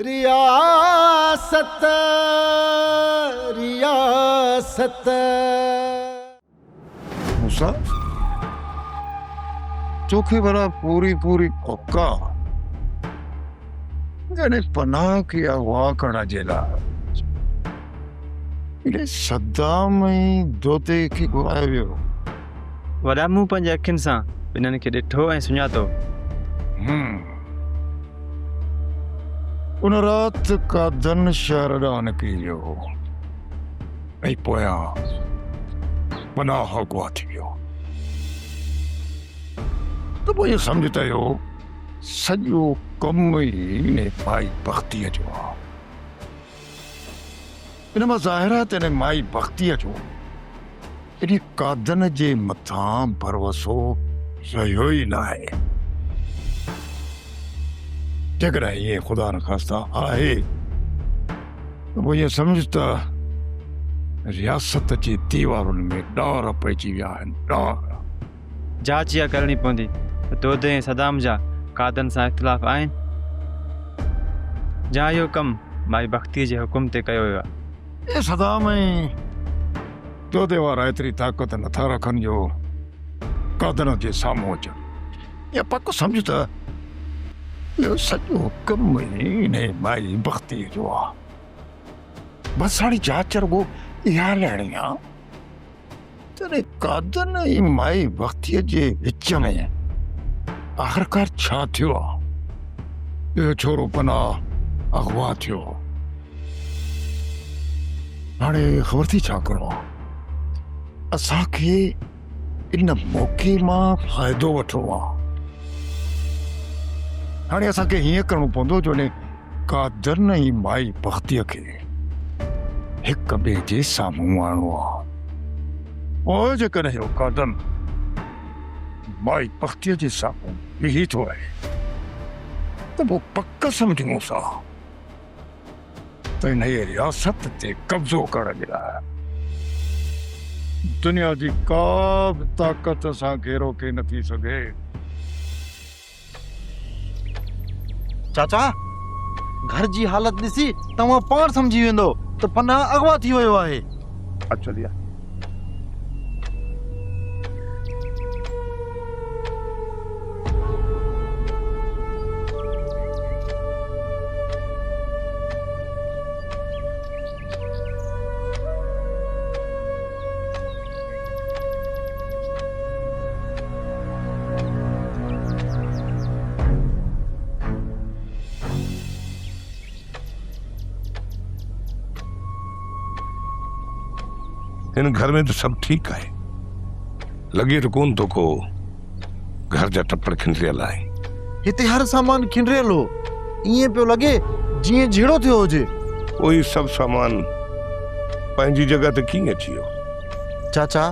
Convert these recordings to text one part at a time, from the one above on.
रियासत रियासत। मूसा चोखे भरा पूरी पूरी पक्का यानी पनाह की अगवा करण जे लाइ सद्दाम ऐं दोते खे घुरायो वियो। वॾा मूं पंहिंजे अखियुनि सां ॿिन्हिनि खे ॾिठो ऐं सुञातो। उन राति कादन शहर ॾांहुं निकिरी वियो ऐं पोयां पनाह अगवा थी वियो। त पोइ इहो सम्झ त इहो सॼो कमु ई इन माई बख़्तीअ जो आहे। इन मां ज़ाहिर आहे त इन माई बख़्तीअ जो इन कादन जे मथां भरवसो रहियो ई न आहे। जेकॾहिं ईअं ख़ुदा न ख़ास्ता आहे त पोइ ईअं सम्झ त रियासत जे दीवारुनि में ॾार पइजी विया आहिनि। ॾार जांच इहा करणी पवंदी त दोदे ऐं सदाम जा कादन सां इख़्तिलाफ़ आहिनि जा इहो कमु माई बख़्तीअ जे हुकुम ते कयो वियो आहे। ए सदाम ऐं दोदे वारा एतिरी ताक़त नथा रखनि जो कादन जे साम्हूं अचनि। या पक सम्झ त इहो सॼो कमु ई इन माई बख़्तीअ जो आहे। बसि हाणे जांच रुॻो इहा लहणी आहे त कादन ऐं माई बख़्तीअ जे विच में आख़िरकार छा थियो आहे। इहो छोरो पनाह अगवा थियो। हाणे ख़बर थी छा करिणो आहे। असांखे इन मौक़े मां फ़ाइदो वठिणो आहे। हाणे असांखे हीअं करिणो पवंदो जो ने कादन ऐं माई बख़्तीअ खे हिक ॿिए जे साम्हूं आणणो आहे। पोइ जेकॾहिं इहो कादन माई बख़्तीअ जे साम्हूं बीही थो आहे त पोइ पक सम्झूंसि त हिन रियासत ते कब्ज़ो करण जे लाइ दुनिया जी का बि ताक़त असांखे रोके नथी सघे। चाचा घर जी हालत ॾिसी तव्हां पाण सम्झी वेंदो त पनाह अगवा थी वियो आहे। अच्छा लिया इन घर में तो सब ठीक है। लगे तो कोन तो को घर जा टप्पड़ खिंडरियल आहे। हिते हर सामान खिंडरियल हो। ईअं पियो लॻे जीअं झेड़ो थियो हुजे। कोई सब सामान पंहिंजी जगह ते कीअं अची वियो। चाचा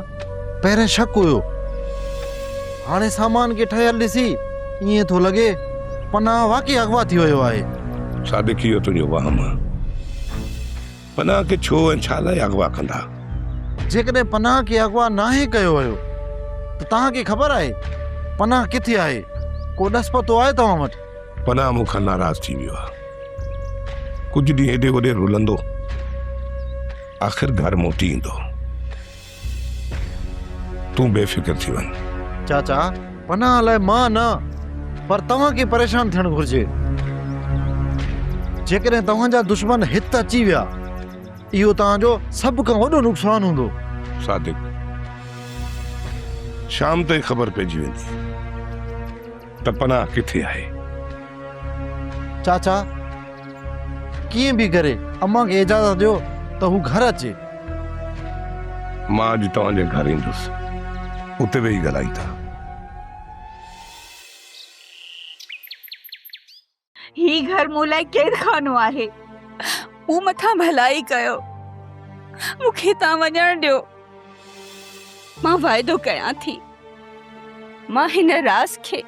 पहिरें शक हुयो, हाणे सामान खे ठहियल ॾिसी ईअं थो लॻे पनाह वाकई अगवा थी वियो आहे। सादिक इहो तुंहिंजो वहम आहे। पनाह खे छो ऐं छा लाइ अगवा कंदा। जेकॾहिं पनाह खे अगवा नाहे कयो वियो त तव्हांखे ख़बर आहे पनाह किथे आहे। को ॾस पतो आहे तव्हां वटि? पनाह मूंखां नाराज़ थी वियो आहे। कुझु ॾींहं हेॾे होॾे रुलंदो, आख़िर घर मोटी ईंदो। तूं बेफ़िक्र थी वञ। चाचा पनाह लाइ मां न पर तव्हांखे परेशान थियणु घुर्जे। जेकॾहिं तव्हांजा दुश्मन हिते अची विया इहो तव्हांजो सभ खां वॾो नुक़सान हूंदो। सादिक शाम ताईं ख़बर पइजी वेंदी त पनाह किथे आहे। चाचा कीअं बि करे अम्मा खे इजाज़त ॾियो त हू घर अचे। मां अॼु तव्हांजे घर ईंदुसि, उते वेही ॻाल्हाई था। ही घर मूं लाइ कैद खानो आहे। मूं मथां भलाई कयो, मूंखे तव्हां वञणु ॾियो। मां वाइदो कयां थी मां हिन राज़ खे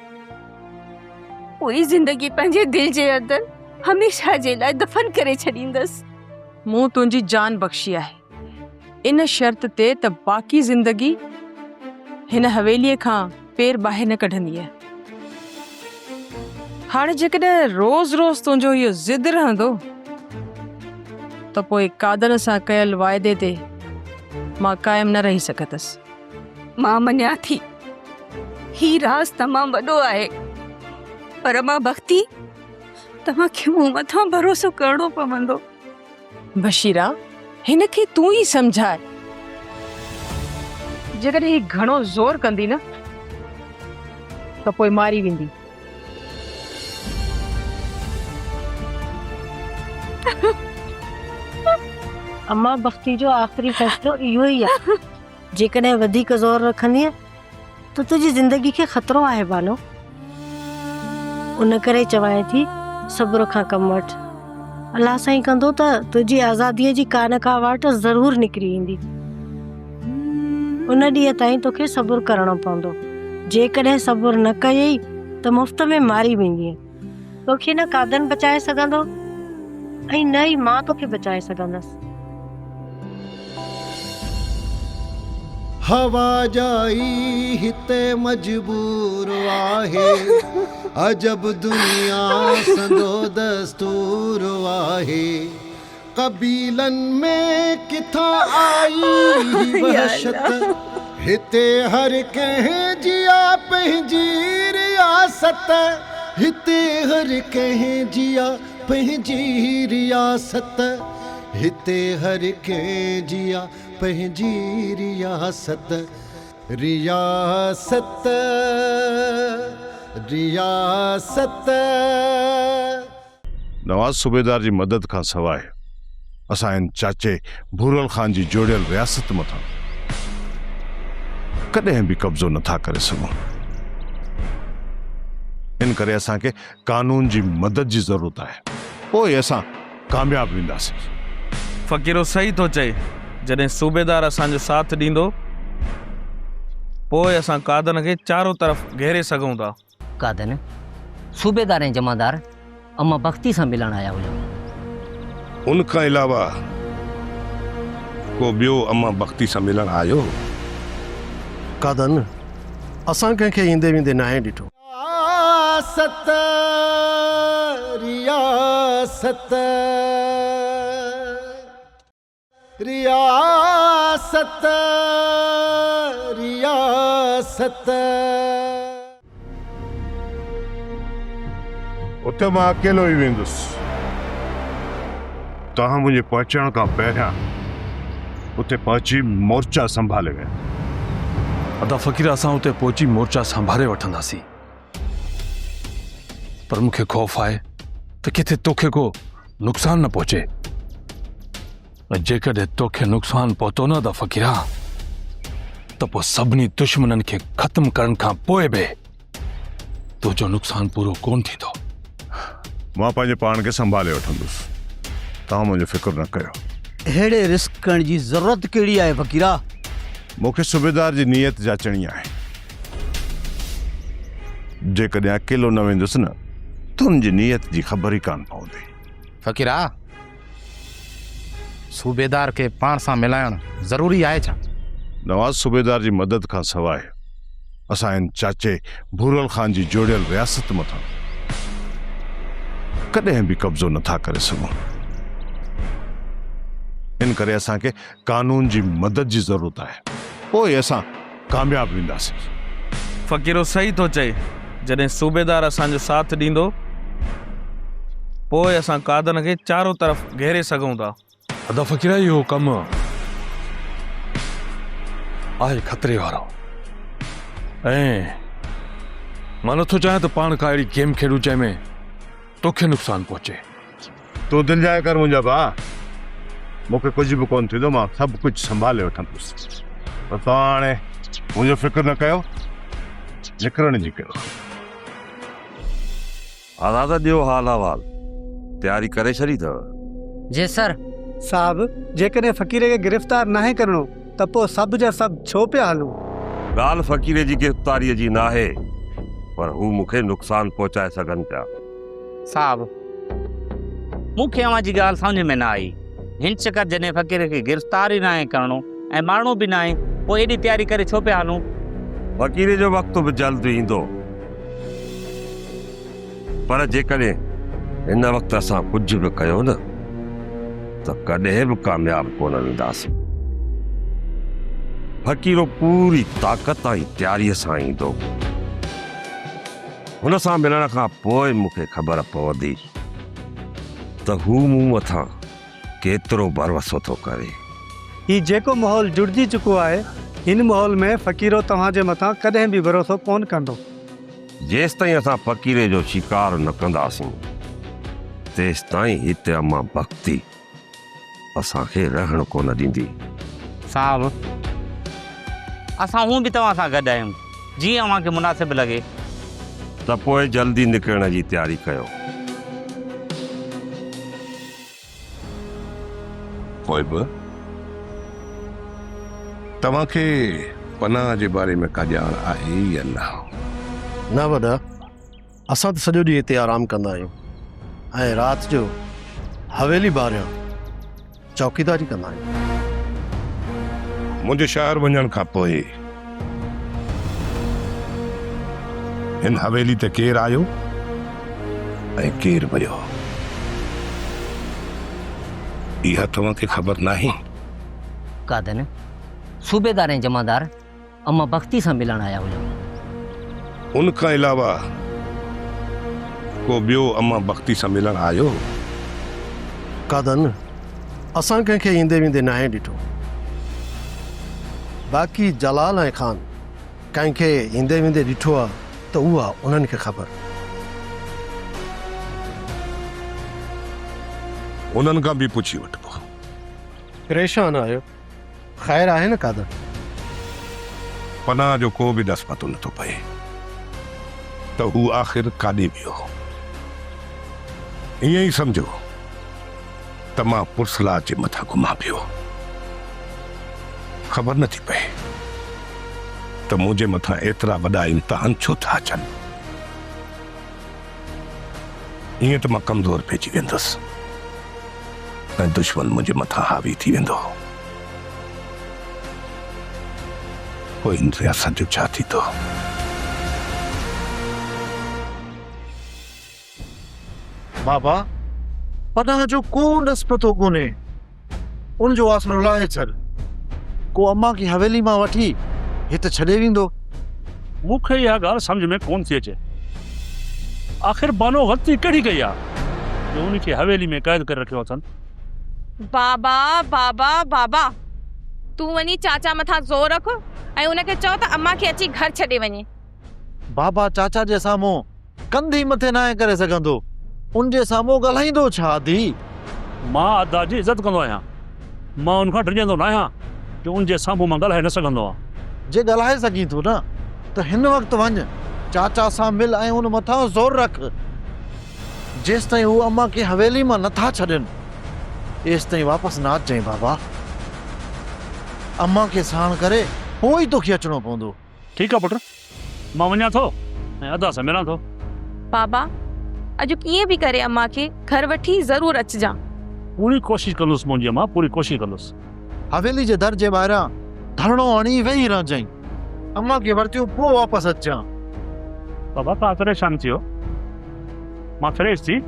पूरी ज़िंदगी पंहिंजे दिल जे अंदरि हमेशह जे लाइ दफ़न करे छॾींदसि। मूं तुंहिंजी जान बख़्शी आहे इन शर्त ते त बाक़ी ज़िंदगी हिन हवेलीअ खां पेर ॿाहिरि न कढंदीअ। हाणे जेकॾहिं रोज़ रोज़ तुंहिंजो इहो ज़िद रहंदो त पोइ कादर सां कयल वाइदे ते मां क़ाइम न रही सघंदसि। मां मञा थी ही राज़ तमामु वॾो आहे, पर मां भक्ति तव्हांखे मूं मथां भरोसो करणो पवंदो। बशीरा, हिन खे तूं ई सम्झाए। जेकॾहिं ही घणो ज़ोर कंदी न त पोइ मारी वेंदी। अम्मा भक्ति जो आख़िरी फ़ैसिलो इहो ई आहे। जेकॾहिं वधीक ज़ोर रखंदीअ त तुंहिंजी ज़िंदगी खे ख़तरो आहे बानो। उन करे चवां थी सब्र खां कमु वठि। अलाह साईं कंदो त तुंहिंजी आज़ादीअ जी का न का वाट ज़रूरु निकिरी ईंदी। उन ॾींहं ताईं तोखे सब्र करणो पवंदो। जेकॾहिं सब्र न कयई त मुफ़्त में मारी वेंदीअ। तोखे न कादन बचाए सघंदो ऐं न ई मां तोखे बचाए सघंदसि। हवा जाई हिते मजबूर आहे, अजब दुनिया संदो दस्तूर आहे। कबीलन में किथां आई वहशत, हिते हर कंहिं जिया पंहिंजी रियासत। हिते हर कंहिं जिया पंहिंजी रियासत। हिते हर कंहिं जिया पंहिंजी रियासत। रियासत रियासत। नवाज़ सूबेदार जी मदद खां सवाइ असां इन चाचे भूरल ख़ान जी जोड़ियल रियासत मथां कॾहिं बि कब्ज़ो नथा करे सघूं। इन करे असांखे कानून जी मदद जी ज़रूरत आहे, पोइ असां कामयाब वेंदासीं। फ़कीरो सही थो चए। जॾहिं सूबेदार असांजो साथ ॾींदो पोइ असां कादन खे चारों तरफ़ घेरे सघूं था। कादन सूबेदार ऐं जमादार अम्मा भक्ति सां मिलण आया हुया। उनखां अलावा को ॿियो अम्मा भक्ति सां मिलण आयो? कादन असां कंहिंखे ईंदे वेंदे न आहे ॾिठो। रियासत रियासत रियासत रियासत। उते मां अकेलो ई वेंदुसि। तव्हां मुंहिंजे पहुचण खां पहिरियां उते पहुची मोर्चा संभाले विया। अदा फ़कीर, असां उते पहुची मोर्चा संभाले वठंदासीं, पर मूंखे ख़ौफ़ आहे त किथे तोखे को नुक़सान न पहुचे। जेकॾहिं तोखे नुक़सान पहुतो न अदा फ़कीरा त पोइ सभिनी दुश्मननि खे ख़त्म करण खां पोइ बि तुंहिंजो नुक़सान पूरो कोन थींदो। मां पंहिंजे पाण खे संभाले वठंदुसि, तव्हां मुंहिंजो फ़िक्र न कयो। अहिड़े रिस्क करण जी ज़रूरत कहिड़ी आहे फ़कीरा? मूंखे सूबेदार जी नीयत जाचणी आहे। जेकॾहिं अकेलो न वेंदुसि न त हुनजी नीयत जी ख़बर ई कान पवंदी। फ़कीरा, सूबेदार खे पाण सां मिलाइण ज़रूरी आहे छा? नवाज़ सूबेदार जी मदद खां सवाइ असां इन चाचे भूरल ख़ान जी जोड़ियल रियासत मथां कॾहिं बि कब्ज़ो नथा करे सघूं। इन करे असांखे कानून जी मदद जी ज़रूरत आहे, पोइ असां कामयाब वेंदासीं। फ़कीरो सही थो चए। जॾहिं सूबेदार असांजो साथ ॾींदो पोइ असां कादन खे चारों तरफ़ घेरे सघूं था। अदा फ़कीरा, इहो कमु आहे ख़तरे वारो, ऐं मां नथो चाहियां त पाण का अहिड़ी गेम खेॾूं जंहिंमें तोखे नुक़सान पहुचे। तूं दिलि जाए कर मुंहिंजा भाउ, मूंखे कुझु बि कोन थींदो। मां सभु कुझु संभाले वठंदुसि, पर तव्हां हाणे मुंहिंजो फ़िक्र न कयो, निकिरण जी कयो। आज़ाद ॾियो हाल अहवाल। तयारी करे छॾी अथव? जी सर। साहब, जेकॾहिं फ़कीर खे गिरफ़्तार नाहे करणो त पोइ सभु जा सभु छो पिया हलूं? ॻाल्हि फ़कीर जी गिरफ़्तारीअ जी नाहे, पर हू मूंखे नुक़सान पहुचाए सघनि पिया। साहब, मूंखे अव्हां जी ॻाल्हि सम्झ में न आई। हिन चकर जॾहिं फ़कीर खे गिरफ़्तार ई नाहे करणो ऐं मारणो बि नाहे, पोइ एॾी तयारी करे छो पिया हलूं? फ़कीर जो वक़्तु बि जल्द ईंदो। पर जेकॾहिं हिन वक़्तु असां कुझु बि कयो न त कॾहिं बि कामयाबु कोन वेंदासीं। फ़क़ीरो पूरी ताक़त ऐं तयारीअ सां ईंदो। हुन सां मिलण खां पोइ मूंखे ख़बर पवंदी त हू मूं मथां केतिरो भरोसो थो करे। ही जेको माहौल जुड़जी चुको आहे, हिन माहौल में फ़क़ीरो तव्हांजे मथां कॾहिं बि भरोसो कोन कंदो। जेसि ताईं असां फ़क़ीरे जो शिकार न कंदासीं तेसि ताईं हिते अम्मा भक्ति असांखे रहण कोन ॾींदी। साहब, असां हूं बि तव्हां सां गॾु आहियूं, जीअं अव्हांखे मुनासिबु लॻे। त पोइ जल्दी निकिरण जी तयारी कयो। पोइ बि तव्हांखे पनाह जे बारे में का ॼाण आहे या न? न वॾा, असां त सॼो ॾींहुं हिते आराम कंदा आहियूं ऐं राति जो हवेली ॿाहिरियां चौकीदारी कंदा आहियूं। मुंहिंजे शहर वञण खां पोइ हिन हवेली ते केरु आयो ऐं केरु वियो, इहा तव्हांखे ख़बर नाहे? कादन सूबेदार ऐं जमादार अम्मा भक्ति सां मिलण आया हुया। उन खां अलावा को ॿियो अम्मा भक्ति सां मिलण आयो? कादन, असां कंहिंखे ईंदे वेंदे नाहे ॾिठो। बाक़ी जलाल ऐं ख़ान कंहिंखे ईंदे वेंदे ॾिठो आहे त उहा उन्हनि खे ख़बर। उन्हनि खां बि पुछी वठिबो। परेशान आहियो? ख़ैर आहे न कादन? पनाह जो को बि ॾस पतो नथो पए त हू आख़िर काॾे वियो। ईअं ई सम्झो त मां पुरसला जे मथां घुमां पियो। ख़बर नथी पए त मुंहिंजे मथां एतिरा वॾा इम्तिहान छो था अचनि। ईअं त मां कमज़ोर पइजी वेंदुसि ऐं दुश्मन मुंहिंजे मथां हावी थी वेंदो। पोइ इन रियासत जो छा थींदो? बाबा, पनाह जो को ॾस पतो कोन्हे। उन जो आसरो लाहे छॾ। को अम्मा की हवेली मां वठी हिते छॾे वेंदो। मूंखे इहा ॻाल्हि सम्झ में कोन थी अचे। आख़िर बानो ग़लती कहिड़ी कई आहे जो उनखे हवेली में क़ैद करे रखियो अथनि? बाबा बाबा बाबा, तूं वञी चाचा मथां ज़ोर रख ऐं उनखे चओ त अम्मा खे अची घर छॾे वञे। बाबा चाचा जे साम्हूं कंधी मथे नाहे करे सघंदो। उन जे साम्हूं ॻाल्हाईंदो छा दी? मां अदा जी इज़त कंदो आहियां। मां उनखां डिॼंदो न आहियां जो उन जे साम्हूं मां ॻाल्हाए न सघंदो आहियां। जे ॻाल्हाए सघीं थो न त हिन वक़्तु वञ, चाचा सां मिल ऐं उन मथां ज़ोर रख। जेसि ताईं हू अम्मा खे हवेली मां नथा छॾनि एसि ताईं वापसि न अचजांइ बाबा। अम्मा खे साण करे पोइ ई तोखे अचिणो पवंदो। ठीकु आहे पुट, मां वञा थो ऐं अदा सां मिलां थो। बाबा, अॼु कीअं बि करे अम्मा खे घर वठी ज़रूर अचिजां। पूरी कोशिशि कंदुसि मुंहिंजी अम्मा, पूरी कोशिशि कंदुसि। हवेली जे दर जे ॿाहिरां धरणो हणी वेही रहजांइ। अम्मा खे वरतियो पोइ वापसि अचां। बाबा तव्हां परेशान थियो। मां फ्रेश थी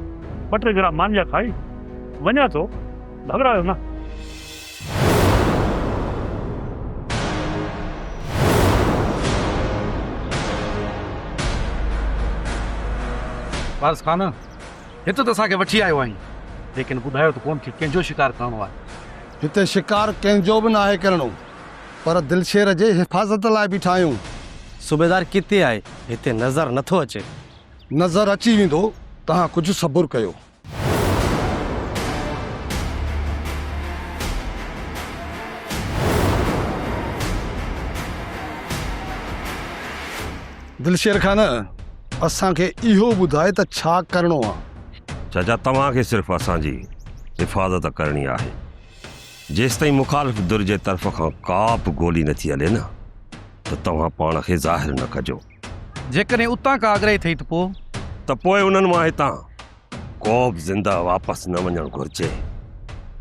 2-3 ग्राम मांजा खाई वञा थो। घबरायो न। वारस खान, हिते त असांखे वठी आयो आहीं, लेकिन ॿुधायो त कोन कि कंहिंजो शिकार करणो आहे। हिते शिकार कंहिंजो बि नाहे करणो, पर दिलशेर जे हिफ़ाज़त लाइ बीठा आहियूं। सूबेदार किथे आहे? हिते नज़र नथो अचे। नज़र अची वेंदो, तव्हां कुझु सबुर कयो। दिलशेर खान, असांखे इहो ॿुधाए त छा करणो आहे? चाचा, तव्हांखे सिर्फ़ु असांजी हिफ़ाज़त करणी आहे। जेसि ताईं मुखालिफ़ दुर जे तरफ़ खां का बि गोली नथी हले न त तव्हां पाण खे ज़ाहिर न कजो। जेकॾहिं उतां का आग्रह थिए त पोइ उन्हनि मां हितां को बि ज़िंदा वापसि न वञणु घुरिजे।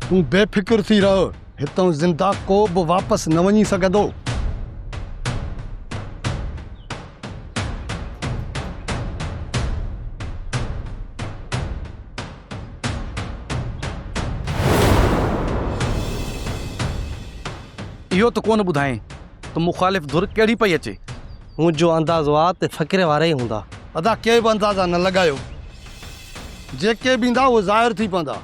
तूं बेफ़िक्र थी रह, हितां ज़िंदा को बि वापसि न वञी सघंदो। इहो त कोन ॿुधाए त मुखालिफ़ धुर कहिड़ी पई अचे। मुंहिंजो अंदाज़ो आहे त फ़क़ीर वारा ई हूंदा। अदा के बि अंदाज़ा न लॻायो, जेके बि ईंदा उहे ज़ाहिर थी पवंदा।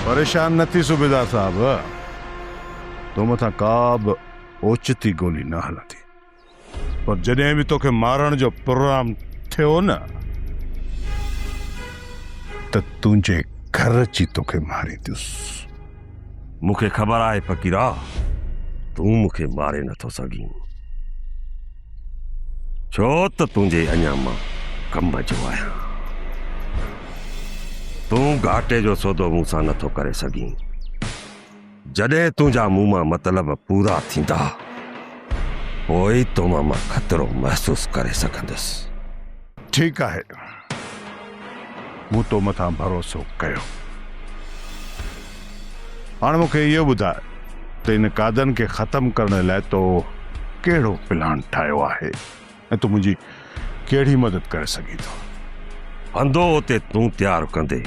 परेशान न थी सूबेदार साहब, तो मथां का बि ओचिती गोली न हलंदी, पर जॾहिं बि तोखे मारण जो प्रोग्राम थियो न त तुंहिंजे घर अची तोखे मारींदुसि। मूंखे ख़बर आहे फ़क़ीरा, तूं मूंखे मारे नथो सघीं, छो त तुंहिंजे अञा मां कम जो आहियां। तूं घाटे जो सौदो मूंसां नथो करे सघीं। जॾहिं तुंहिंजा मुंहुं मां मतिलब पूरा थींदा, पोइ तोमां मां ख़तरो महसूस करे सघंदुसि। ठीकु आहे, मूं तो मथां भरोसो कयो। हाणे मूंखे इहो ॿुधाए त इन कादन खे ख़तमु करण लाइ तो कहिड़ो प्लान ठाहियो आहे ऐं तूं मुंहिंजी कहिड़ी मदद करे सघीं थो? हंधो उते तूं तयारु कंदे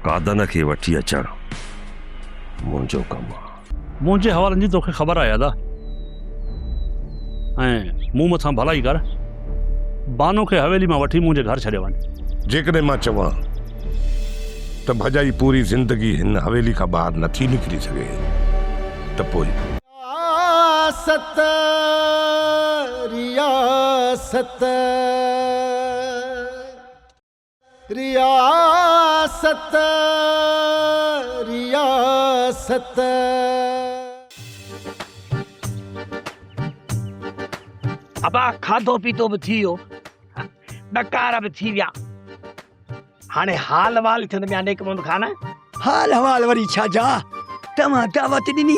कादन खे वठी अचणु मुंहिंजो कमु आहे। मुंहिंजे हवालनि जी तोखे ख़बर आहे दादा, ऐं मूं मथां भलाई कर, बानो खे हवेली मां वठी मुंहिंजे घर छॾे वञ। जेकॾहिं मां चवां त भॼाई पूरी ज़िंदगी हिन हवेली खां ॿाहिरि नथी निकिरी सघे त पोइ रियासत रियासत रियासत रियासत। अबा खाधो पीतो बि थी वियो, डकार बि थी विया, हाणे हाल वाल थियण में अनेक मुंद खाना। हाल हवाल वरी छा जा, तव्हां दावत ॾिनी,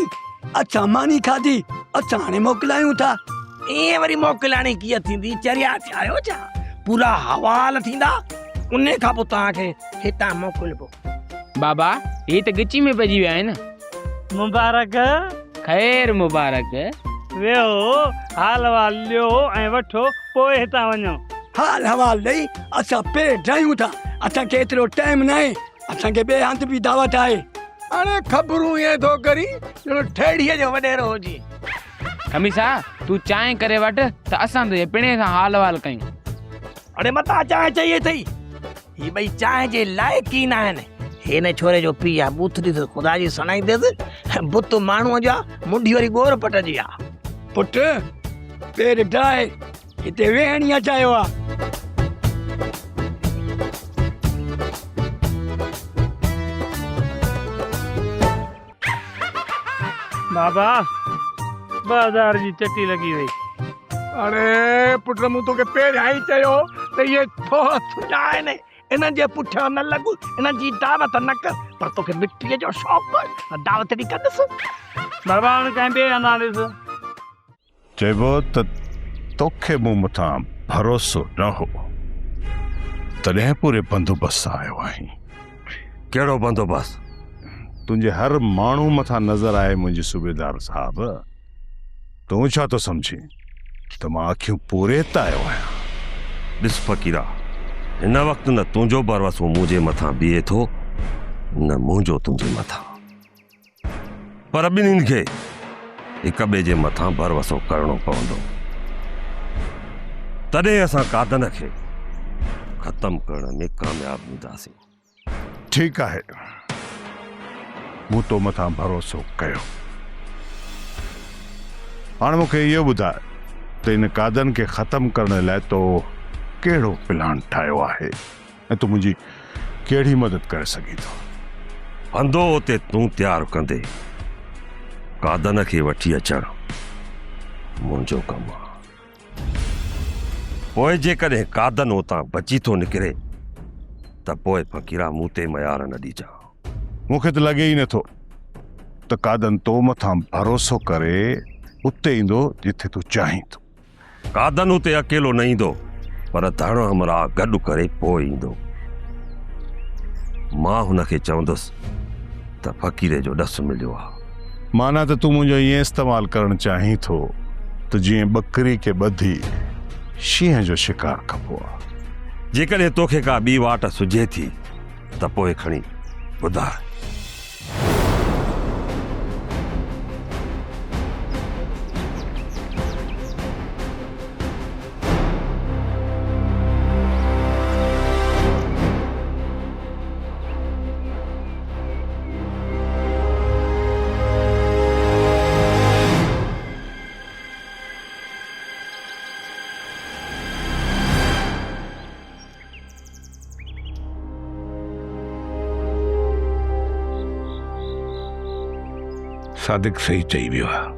असां मानी खाधी, असां हाणे मोकिलायूं था। ईअं वरी मोकिलाणी कीअं थींदी, चरिया थिया आहियो छा? पूरा हवाल थींदा, उन खां पोइ तव्हांखे हितां मोकिलिबो। बाबा ये तो गिची में पइजी विया आहिनि। मुबारक। ख़ैर मुबारक। वेहो हाल हवाल लियो ऐं वठो, पोइ हितां वञो। हाल हवाल ॾेई असां पे ठाहियूं था, असांखे एतिरो टाइम न आहे, असांखे ॿिए हंधि बि दावत आहे। हाणे ख़बरूं ईअं थो करी ॼणो ठेड़ीअ जो वॾेरो हुजे। खमीसा तू चांहि करे वठ त असां तुंहिंजे पिणे सां हाल हवाल कयूं। अरे मता चांहि चाहिए थई, ही भई चांहि जे लाइक़ ई न आहिनि। हिन छोरे जो पीउ आहे बूथड़ी त ख़ुदा जी सणाईंदसि, बुत माण्हूअ जा मुंडी वरी गोर पट जी आहे। पुट पेर ढाए हिते वेहणीअ चाहियो आहे। बाबा बाज़ार जी चटी लगी वई। अरे पुट मूं तोखे पहिरियां ई चयो त इहे थोरा थुजा आहिनि, इन्हनि जे पुठियां न लॻु, इन्हनि जी दावत न कर। पर तोखे मिटीअ जो शौक़ु, दावत ॾी कंदुसि। बाबा हाणे कंहिं ॿिए हंधा ॾिस। चइबो त तोखे मूं मथां भरोसो न हो, तॾहिं पूरे बंदोबस्त सां आयो आहीं। कहिड़ो बंदोबस्त? तुंहिंजे हर माण्हू मथां नज़र आहे मुंहिंजे सूबेदार साहब। तूं छा थो सम्झी त मां अखियूं पूरे त आयो आहियां? ॾिस फ़क़ीरा, हिन वक़्तु न तुंहिंजो भरवसो मुंहिंजे मथां बीहे थो, न मुंहिंजो तुंहिंजे मथां, पर ॿिन्हिनि खे हिक ॿिए जे मथां भरवसो करणो पवंदो। तॾहिं असां कादन खे ख़तमु करण में कामयाबु हूंदासीं। ठीकु आहे, मूं तो मथां भरोसो कयो। हाणे मूंखे इहो ॿुधाए त इन कादन खे ख़तमु करण लाइ तो कहिड़ो प्लान ठाहियो आहे ऐं तूं मुंहिंजी कहिड़ी मदद करे सघीं थो? हंधो उते तूं तयारु कंदे कादन खे वठी अचणु मुंहिंजो कमु आहे। पोइ जेकॾहिं कादन उतां बची थो निकिरे त पोइ फ़क़ीरा मूं ते मयार न ॾिजां। मूंखे त लॻे ई नथो त कादन तो मथां भरोसो करे उते ईंदो जिथे तूं चाहीं थो। कादन उते अकेलो न ईंदो पर धण हमरा गॾु करे पोइ ईंदो। मां हुनखे चवंदुसि त फ़क़ीर जो ॾसु मिलियो आहे। माना त तूं मुंहिंजो ईअं इस्तेमालु करणु चाहीं थो त जीअं बकरी खे ॿधी शींहं जो शिकार कबो आहे। जेकॾहिं तोखे का ॿी वाट सुझे थी त पोइ खणी ॿुधाए। सादिक सही चई वियो आहे।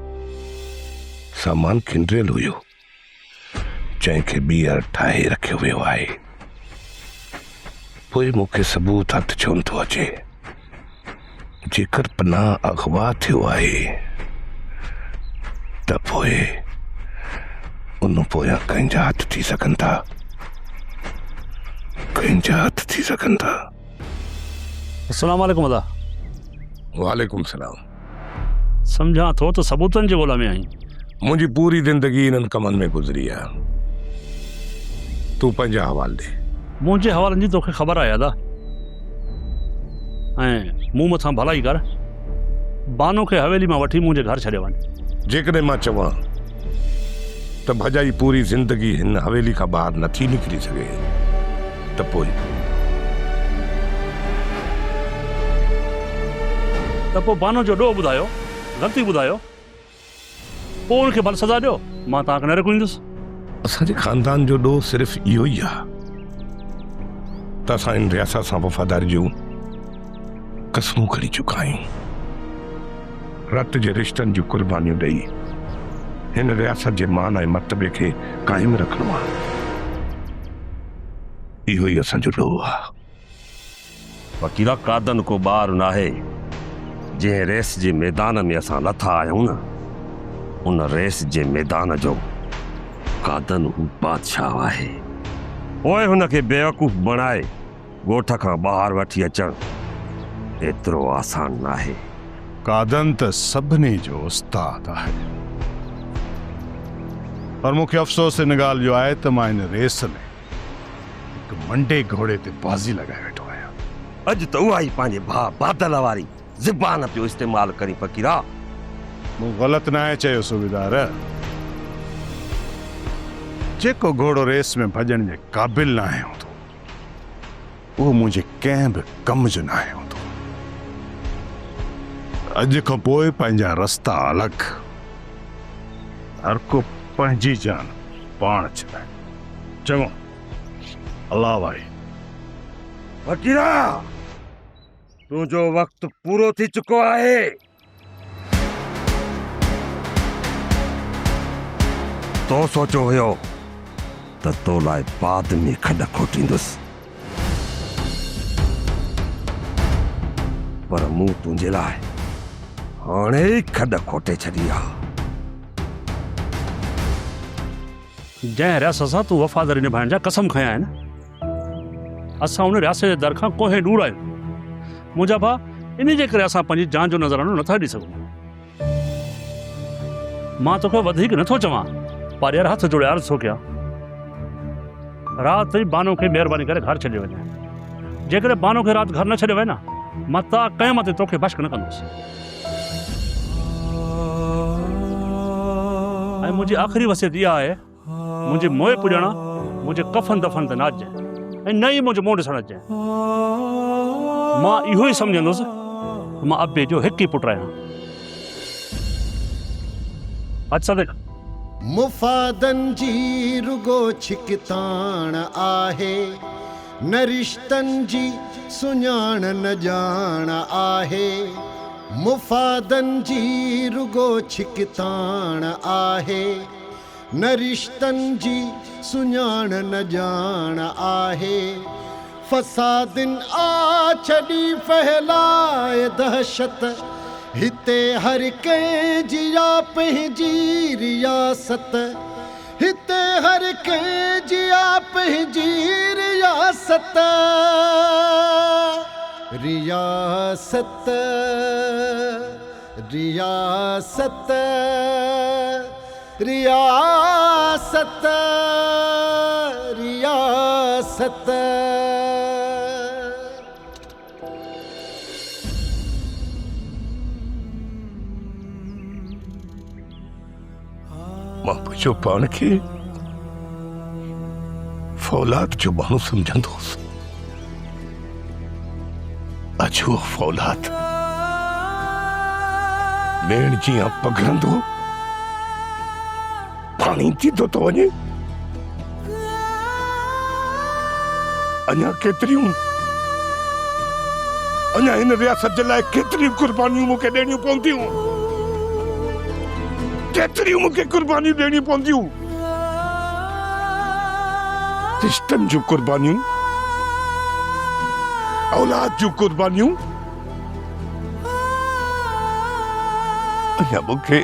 सामान खिंडरियल हुयो, जंहिंखे ॿीहर ठाहे रखियो वियो आहे। पोइ मूंखे सबूत हथ छो नथो अचे? जेकर पनाह अगवा थियो आहे त पोइ उन पोयां कंहिंजा हथ थी सघनि था, कंहिंजा हथ थी सघनि था। अस्सलाम वालेकुम अदा। वालेकुम सलाम। सम्झा थो त सबूतनि जे ॻोल्हा में आई। मुंहिंजी पूरी ज़िंदगी इन्हनि कमनि में गुज़री आहे। तूं पंहिंजा हवाले ॾे। मुंहिंजे हवालनि जी तोखे ख़बर आहे अदा। ऐं मूं मथां भलाई कर, बानो खे हवेली मां वठी मुंहिंजे घर छॾे वञ। जेकॾहिं मां चवां त भॼाई पूरी ज़िंदगी हिन हवेली खां ॿाहिरि नथी निकिरी सघे त पोइ बानो जो ॾोह ॿुधायो, ग़लती ॿुधायो, पोइ उनखे भल सज़ा ॾियो। मां तव्हांखे न रखंदुसि। असांजे ख़ानदान जो ॾोह सिर्फ़ु इहो ई आहे त असां इन रियासत सां वफ़ादारी जूं कसमूं खणी चुका आहियूं। रत जे रिश्तनि जूं कुर्बानियूं ॾेई हिन रियासत जे मान ऐं मर्तबे खे क़ाइमु रखणो आहे। इहो ई असांजो ॾोह आहे। फ़क़ीरा, कादन को ॿार नाहे जंहिं रेस जे मैदान में असां लथा आहियूं न, उन रेस जे मैदान जो कादन हू बादशाह आहे। पोइ हुनखे बेवकूफ़ बणाए ॻोठ खां ॿाहिरि वठी अचणु एतिरो आसान नाहे। कादन त सभिनी जो उस्ताद आहे, पर मूंखे अफ़सोस इन ॻाल्हि जो आहे त मां इन रेस में हिकु मंडे घोड़े ते बाज़ी लॻाए वेठो आहियां। अॼु त उहा ई पंहिंजे भाउ बादल वारी ज़बान पियो इस्तेमालु करी। फ़क़ीरा, मूं ग़लति न आहे चयो सूबेदार। जेको घोड़ो रेस में भॼण जे क़ाबिल न आहे हूंदो, उहो मुंहिंजे कंहिं बि कम जो न आहे हूंदो। अॼु खां पोइ पंहिंजा रस्ता अलॻि, हर को पंहिंजी जान पाण छॾाए। चङो, अल्लाह भाई। फ़क़ीरा, तुंहिंजो वक़्तु पूरो थी चुको आहे। तो सोचो हुयो त तो लाइ बाद में खॾ खोटींदुसि, पर मूं तुंहिंजे लाइ हाणे ई खॾ खोटे छॾी आहे। जंहिं रियासत सां तूं वफ़ादारी निभाइण जा कसम खयां आहिनि, असां उन रियासत जे दर खां कोहे दूर आहियूं। मुंहिंजा भाउ, इन जे करे असां पंहिंजी जान जो नज़रानो नथा ॾेई सघूं। मां तोखे वधीक नथो चवां, पर यार हथ जोड़े अर्ज़ु थो कयां, राति ई बानो खे महिरबानी करे घर छॾे वञे। जेकॾहिं बानो खे राति घर न छॾे वञे न, मां ता क़यामत ते तोखे बश्क न कंदुसि। ऐं मुंहिंजी आख़िरी वसियत इहा आहे, मुंहिंजे मोए पुॼण, मुंहिंजे कफ़न दफ़न ते न अचिजांइ ऐं न ई मुंहिंजो मुंहुं ॾिसणु अचिजांइ। मां इहो ई सम्झंदुसि मां अबे जो हिकु ई पुटु आहियां। अच्छा देख, मुफ़ादन जी रुगो छिकताण आहे, न रिश्तन जी सुञाण न ॼाण आहे। मुफ़ादन जी रुगो छिकताण आहे, न रिश्तन जी सुञाण न ॼाण आहे। फसादिन आ छड़ी फैलाए दहशत, हिते हर कंहिंजी या पंहिंजी रियासत, हिते कंहिं जिया पंहिंजी रियासत रियासत रियासत रियासत रियासत मां पंहिंजो पाण खे फौलाद जो माण्हू सम्झंदोसि। अॼु उहो फौलाद भेण जीअं पघरंदो पाणी थींदो थो वञे। अञा केतिरियूं अञा हिन रियासत जे लाइ केतिरियूं कुर्बानियूं मूंखे ॾियणियूं पवंदियूं, केतिरियूं मूंखे कुर्बानियूं ॾियणियूं पवंदियूं। रिश्तनि जूं कुर्बानियूं, औलाद जूं कुर्बानियूं। अञा मूंखे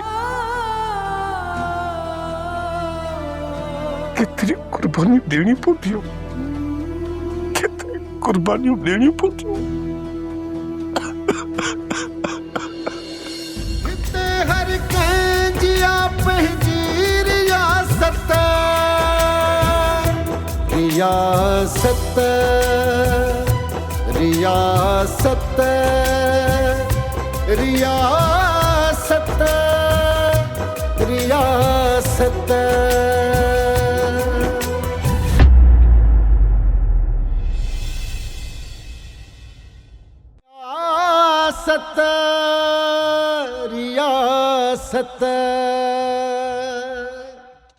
केतिरियूं कुर्बानियूं ॾियणियूं पवंदियूं, केतिरियूं कुर्बानियूं ॾियणियूं पवंदियूं। हिते हर कंहिं जिया पंहिंजी रियासत रियासत रियासत रियासत रियासत रियासत रियासत